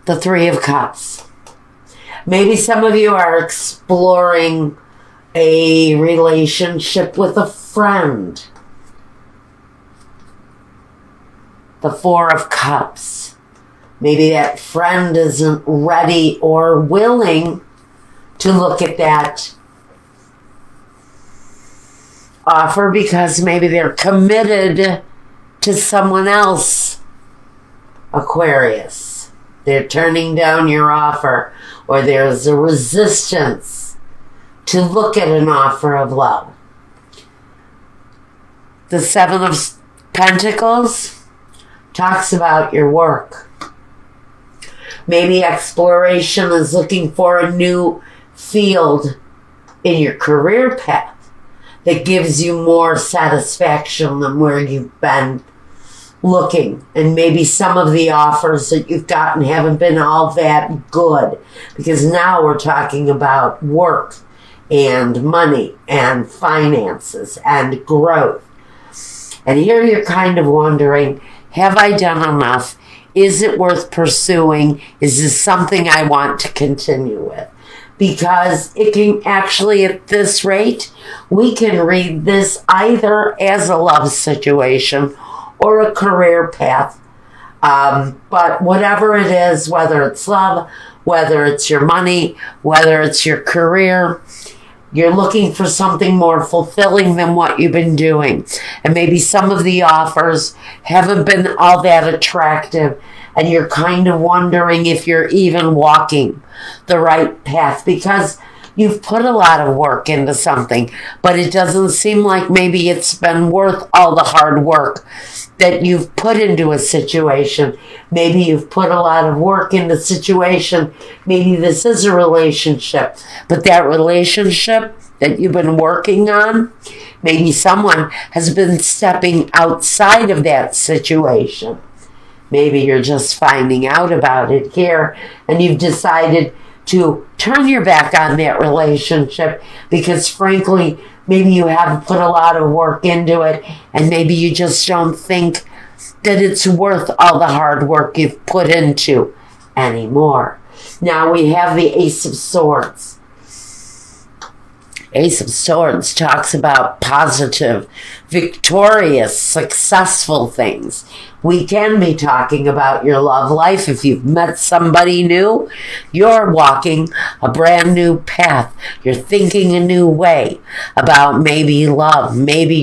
the Three of Cups. Maybe some of you are exploring a relationship with a friend. The Four of Cups. Maybe that friend isn't ready or willing to look at that offer because maybe they're committed to someone else, Aquarius. They're turning down your offer, or there's a resistance to look at an offer of love. The Seven of Pentacles talks about your work. Maybe exploration is looking for a new field in your career path that gives you more satisfaction than where you've been looking. And maybe some of the offers that you've gotten haven't been all that good, because now we're talking about work and money and finances and growth. And here you're kind of wondering, have I done enough? Is it worth pursuing? Is this something I want to continue with? Because it can actually, at this rate, we can read this either as a love situation or a career path. But whatever it is, whether it's love, whether it's your money, whether it's your career, you're looking for something more fulfilling than what you've been doing. And maybe some of the offers haven't been all that attractive, and you're kind of wondering if you're even walking the right path because you've put a lot of work into something, but it doesn't seem like maybe it's been worth all the hard work that you've put into a situation. Maybe you've put a lot of work into a situation. Maybe this is a relationship, but that relationship that you've been working on, maybe someone has been stepping outside of that situation. Maybe you're just finding out about it here and you've decided to turn your back on that relationship because, frankly, maybe you haven't put a lot of work into it and maybe you just don't think that it's worth all the hard work you've put into anymore. Now we have the Ace of Swords. Ace of Swords talks about positive, victorious, successful things. We can be talking about your love life. If you've met somebody new, you're walking a brand new path. You're thinking a new way about maybe love. Maybe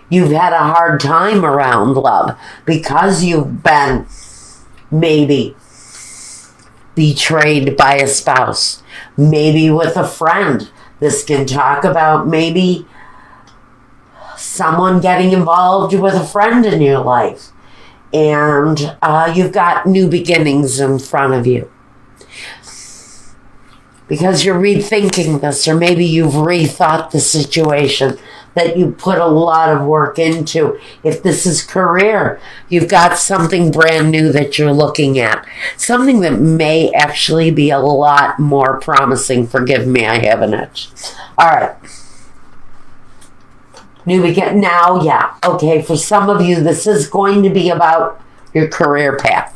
you've had a hard time around love because you've been maybe betrayed by a spouse, maybe with a friend. This can talk about maybe someone getting involved with a friend in your life. And you've got new beginnings in front of you. Because you're rethinking this, or maybe you've rethought the situation that you put a lot of work into. If this is career, you've got something brand new that you're looking at. Something that may actually be a lot more promising. Forgive me, I have an itch. All right. New begin now, yeah. Okay, for some of you, this is going to be about your career path.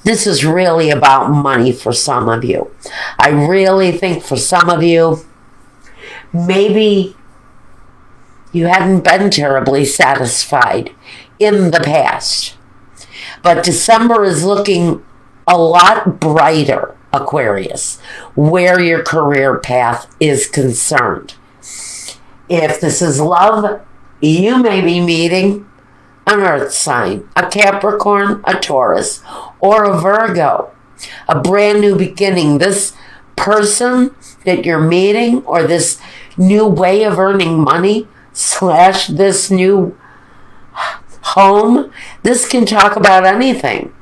This is really about money for some of you. I really think for some of you, maybe you hadn't been terribly satisfied in the past. But December is looking a lot brighter, Aquarius, where your career path is concerned. If this is love, you may be meeting an earth sign, a Capricorn, a Taurus, or a Virgo. A brand new beginning. This person that you're meeting, or this new way of earning money, / this new home, this can talk about anything,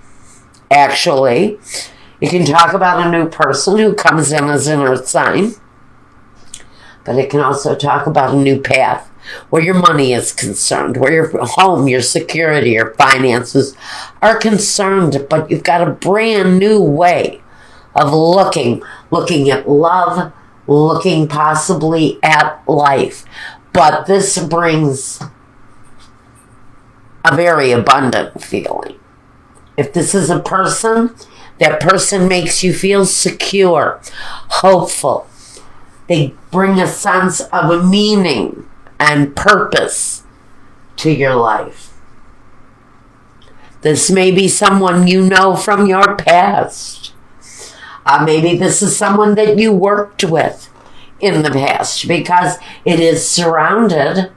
actually. You can talk about a new person who comes in as an earth sign, but it can also talk about a new path where your money is concerned, where your home, your security, your finances are concerned, but you've got a brand new way of looking at love, looking possibly at life. But this brings a very abundant feeling. If this is a person, that person makes you feel secure, hopeful. They bring a sense of a meaning and purpose to your life. This may be someone you know from your past. Maybe this is someone that you worked with in the past, because it is surrounded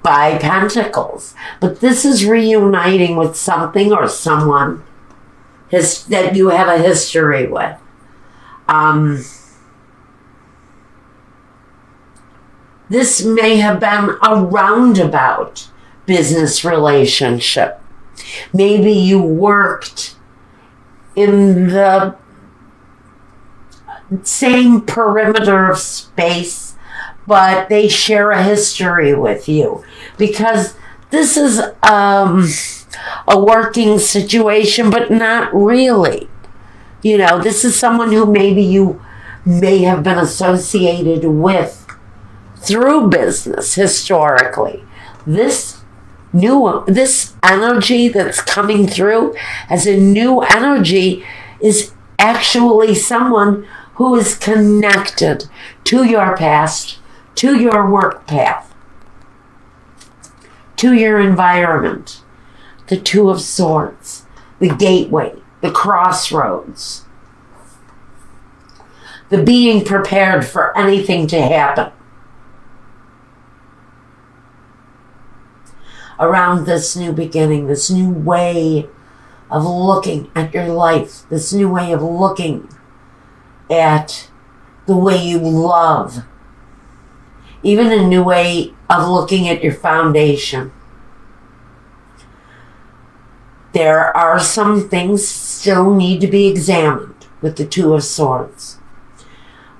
by pentacles. But this is reuniting with something or someone that you have a history with. This may have been a roundabout business relationship. Maybe you worked in the same perimeter of space, but they share a history with you, because this is a working situation, but not really. You know, this is someone who maybe you may have been associated with through business historically. This energy that's coming through as a new energy is actually someone who is connected to your past, to your work path, to your environment. The Two of Swords, the gateway, the crossroads, the being prepared for anything to happen. Around this new beginning, this new way of looking at your life, this new way of looking at the way you love, even a new way of looking at your foundation. There are some things still need to be examined with the Two of Swords.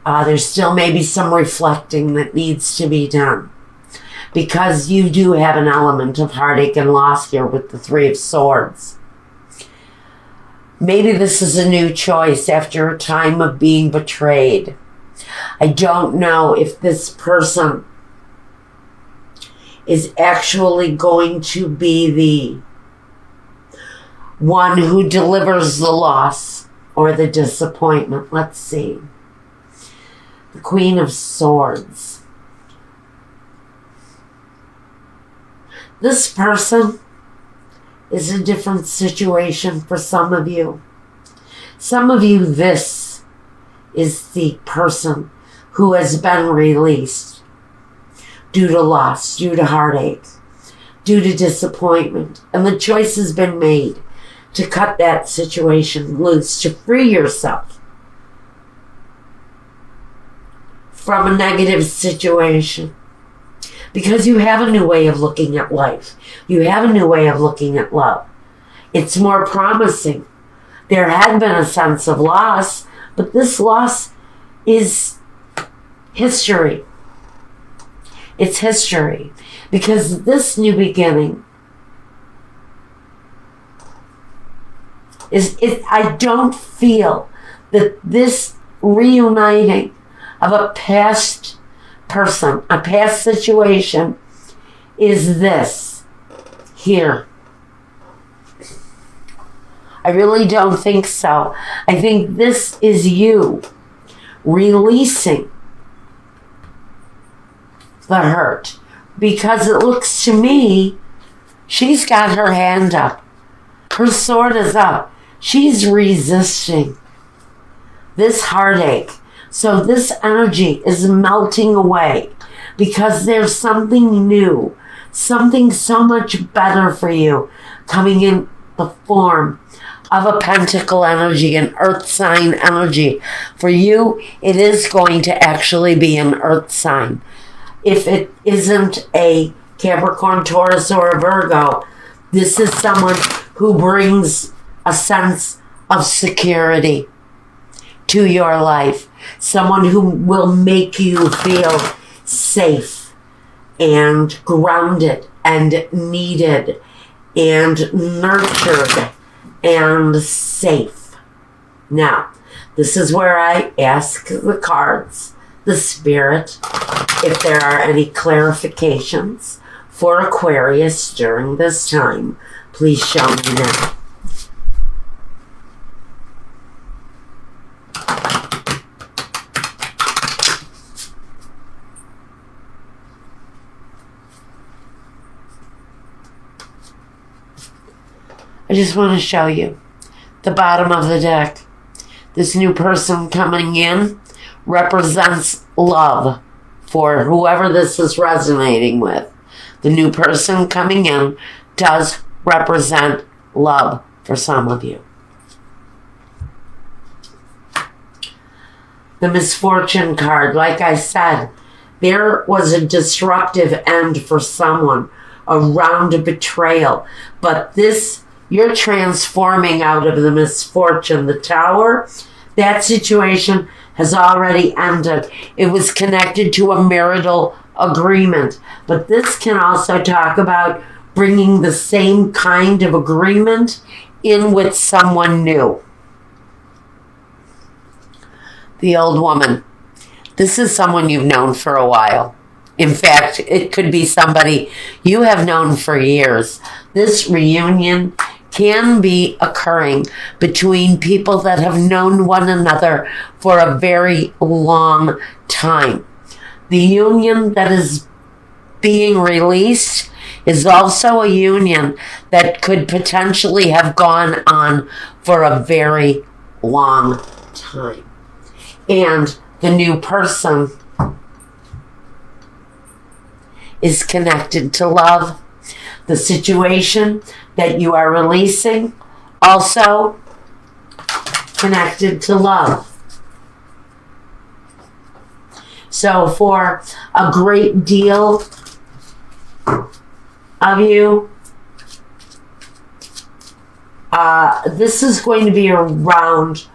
There's still maybe some reflecting that needs to be done, because you do have an element of heartache and loss here with the Three of Swords. Maybe this is a new choice after a time of being betrayed. I don't know if this person is actually going to be the one who delivers the loss or the disappointment. Let's see. The Queen of Swords. This person is a different situation for some of you. Some of you, this is the person who has been released due to loss, due to heartache, due to disappointment. And the choice has been made to cut that situation loose, to free yourself from a negative situation. Because you have a new way of looking at life. You have a new way of looking at love. It's more promising. There had been a sense of loss, but this loss is history. It's history. Because this new beginning I don't feel that this reuniting of a past person, a past situation, is this here. I really don't think so. I think this is you releasing the hurt, because it looks to me she's got her hand up. Her sword is up. She's resisting this heartache. So this energy is melting away, because there's something new, something so much better for you coming in the form of a pentacle energy, an earth sign energy. For you, it is going to actually be an earth sign. If it isn't a Capricorn, Taurus, or a Virgo, this is someone who brings a sense of security to your life. Someone who will make you feel safe and grounded and needed and nurtured and safe. Now, this is where I ask the cards, the spirit, if there are any clarifications for Aquarius during this time. Please show me now. I just want to show you the bottom of the deck. This new person coming in represents love for whoever this is resonating with. The new person coming in does represent love for some of you. The misfortune card, like I said, there was a disruptive end for someone around a betrayal. But this, you're transforming out of the misfortune. The Tower, that situation has already ended. It was connected to a marital agreement. But this can also talk about bringing the same kind of agreement in with someone new. The old woman. This is someone you've known for a while. In fact, it could be somebody you have known for years. This reunion can be occurring between people that have known one another for a very long time. The union that is being released is also a union that could potentially have gone on for a very long time. And the new person is connected to love. The situation that you are releasing also connected to love. So for a great deal of you, this is going to be around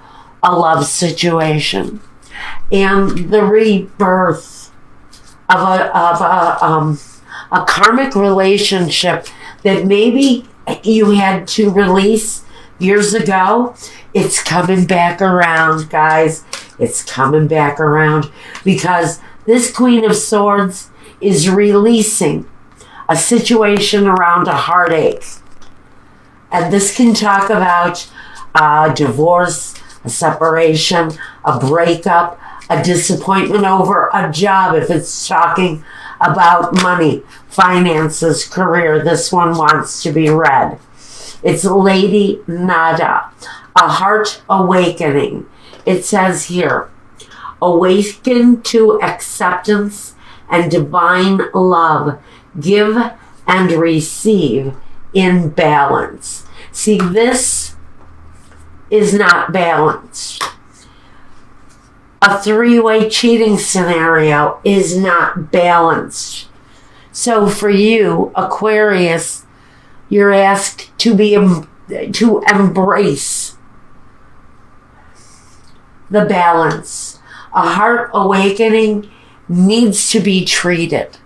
a love situation and the rebirth of a karmic relationship that maybe you had to release years ago. It's coming back around, guys. It's coming back around because this Queen of Swords is releasing a situation around a heartache. And this can talk about a divorce, a separation, a breakup, a disappointment over a job. If it's talking about money, finances, career, this one wants to be read. It's Lady Nada, a heart awakening. It says here, awaken to acceptance and divine love. Give and receive in balance. See, this is not balanced. A three-way cheating scenario is not balanced. So for you, Aquarius, you're asked to embrace the balance. A heart awakening needs to be treated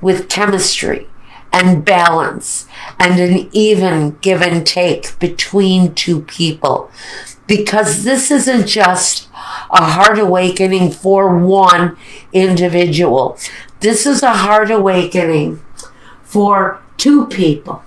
with chemistry and balance and an even give and take between two people. Because this isn't just a heart awakening for one individual. This is a heart awakening for two people.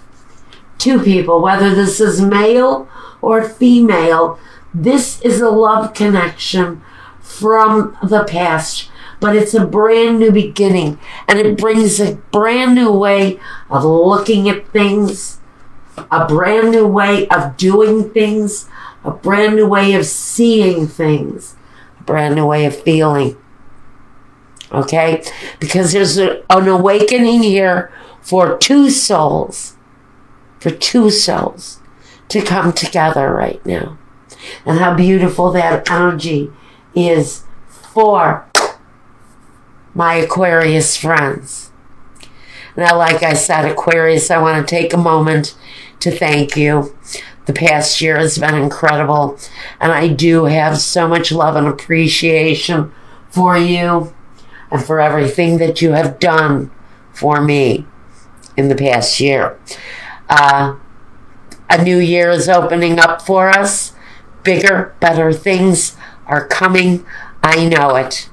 Two people, whether this is male or female, this is a love connection from the past. But it's a brand new beginning, and it brings a brand new way of looking at things, a brand new way of doing things, a brand new way of seeing things, a brand new way of feeling. Okay? Because there's an awakening here for two souls to come together right now. And how beautiful that energy is for my Aquarius friends. Now, like I said, Aquarius, I want to take a moment to thank you. The past year has been incredible, and I do have so much love and appreciation for you and for everything that you have done for me in the past year. A new year is opening up for us. Bigger, better things are coming. I know it.